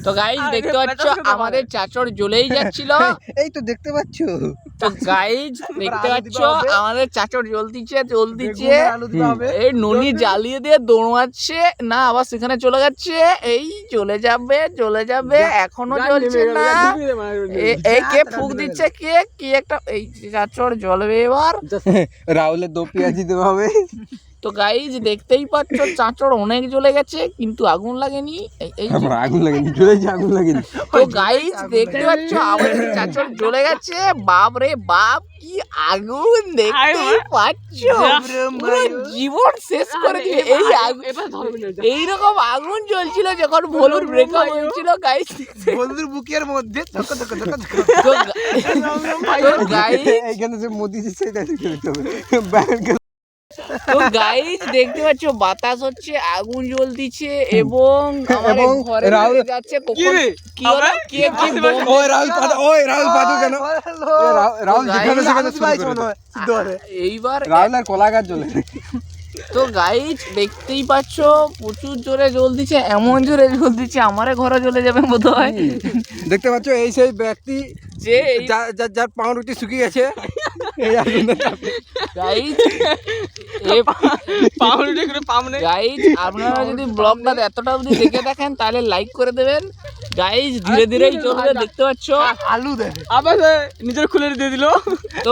তো গাইস দেখতে পাচ্ছ আমাদের চাচড় জ্বলেই যাচ্ছিল। এই তো দেখতে পাচ্ছ। তো গাইস দেখতে পাচ্ছ আমাদের চাচড় জ্বলতিছে। এই ননি জ্বালিয়ে দিয়ে দৌড়াচ্ছে না, আবার সেখানে চলে যাচ্ছে। এই চলে যাবে এখনো জ্বলছে না। এই কে ফুক দিচ্ছে, কে কি একটা, এই চাচড় জ্বলবে এবার। রাহুলের দো পেঁয়াজি দেওয়া হবে। তো গাইজ দেখতেই পাচ্ছ চাচড় অনেক জ্বলে গেছে কিন্তু আগুন লাগেনি। এই আগুন লাগেনি, জ্বলেছে, আগুন লাগেনি। তো গাইজ দেখতে পাচ্ছ আমাদের চাচড় জ্বলে গেছে। বাপ রে বাপ, কি আগুন দেখতেই পাচ্ছ, পুরো জীবন শেষ করে দিবে। এই এইরকম আগুন জ্বলছিল যখন ভলুর ব্রেকআপ হয়েছিল গাইজ। বন্ধুর বুকের মধ্যে তো গাইজ এইখানে যে মোদি সেটা দেখতে হবে। তো গাইস দেখতে পাচ্ছ বাতাস হচ্ছে, আগুন জ্বলতিছে এবং আমাদের ঘরে রাহুল যাচ্ছে। কখন কি হলো, কে কি ওই রাহুল পাদু কেন রাহুল যেখানে সেখানে এইবার রাহুল আর কলা গাছ জ্বলে। তো গাইস দেখতেই পাচ্ছ প্রচুর জোরে জ্বলতিছে, এমন জোরে জ্বলতিছে আমারে ঘরে জ্বলে যাবে বোধহয়। দেখতে পাচ্ছ এই সেই ব্যক্তি যে যার পাউরুটি শুকিয়ে গেছে। এই আগুনে গাইস গাইজ আপনারা যদি ব্লগটা এতটা অবধি দেখে দেখেন তাহলে লাইক করে দেবেন। গাইজ ধীরে ধীরেই চলবে, দেখতে পাচ্ছ আলু দেয় আবার নিজের খুলে দিয়ে দিল। তো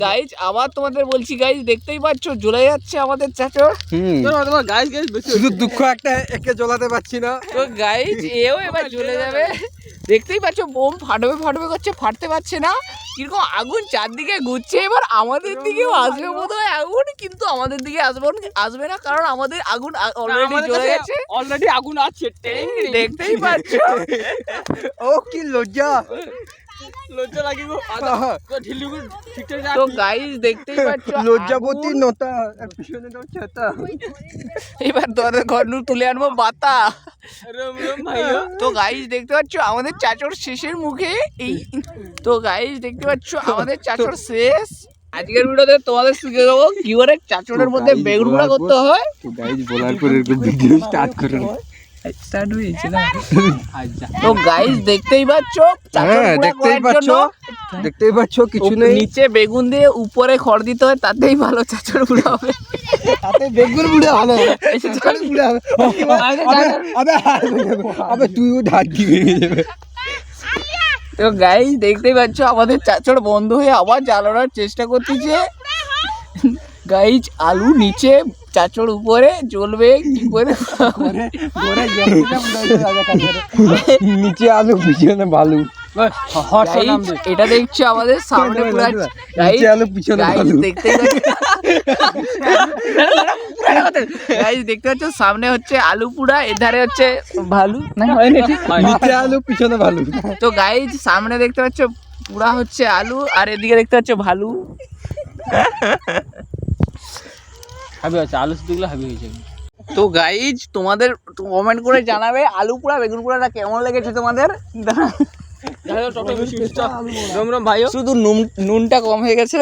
গাইজ আবার তোমাদের বলছি গাইজ দেখতেই পাচ্ছ জ্বলে যাচ্ছে আমাদের চাচড়। শুধু দুঃখ একটা, একে জ্বলাতে পারছি না। তো গাইজ এও এবার জ্বলে যাবে। দেখতেই পাচ্ছ বোম ফাটবে করছে, ফাটতে পারছে না। কিরকম আগুন চারদিকে ঘুরছে। এবার আমাদের দিকেও আসবে বোধহয় আগুন, কিন্তু আমাদের দিকে আসবে না, কারণ আমাদের আগুন অলরেডি জ্বলে গেছে। অলরেডি আগুন আছে, দেখতেই পাচ্ছ। ও কি লজ্জা লাগে গো। তো গাইস দেখতেই পাচ্ছ লজ্জাবতী নতা পিছনে দাও ছাতা। এবার তোদের ঘর নু তুলে আনবো বাতা। তো গাইস দেখতে পাচ্ছ আমাদের চাচড় শেষের মুখে। এই তো গাইস দেখতে পাচ্ছ আমাদের চাচড় শেষ। আজকের ভিডিওতে তোমাদের শিখে দেবো কি করে চাচড়ের মধ্যে বেগুন গুঁড়া করতে হয়। তো গাইস বলার পরে ভিডিও স্টার্ট করুন। স্টার্ট হয়েছে না? তো গাইস দেখতেই পাচ্ছ দেখতেই পাচ্ছ কিছু নেই, নিচে বেগুন দিয়ে উপরে খড় দিতে হয়, তাতেই ভালো চাচড় গুঁড়া হবে। তাতে বেগুন বুড়ে ভালো বুড়ে হবে। আবে তুইও ঢাক দিবি। তো গাইস দেখতেই পাচ্ছ আমাদের চাচড় বন্ধ হয়ে আবার জ্বালানোর চেষ্টা করতেছে। গাইজ আলু নিচে চাচড় উপরে জ্বলবে কি করে? নিচে আলু পিছনে বালু। এটা দেখছো আমাদের সামনে আলু পিছনে বালু। দেখতে পাচ্ছ সামনে হচ্ছে আলু পুড়া, এধারে হচ্ছে ভালু, নিচে আলু পিছনে ভালু। তো গাইজ সামনে দেখতে পাচ্ছ পুরা হচ্ছে আলু, আর এদিকে দেখতে পাচ্ছ ভালু। হাবি আছে, আলু দেখলে হাবি হয়ে যাবে। তো গাইজ তোমাদের কমেন্ট করে জানাবে আলু পোড়া বেগুন পোড়াটা কেমন লেগেছে তোমাদের। ভাইও শুধু নুনটা কম হয়ে গেছে।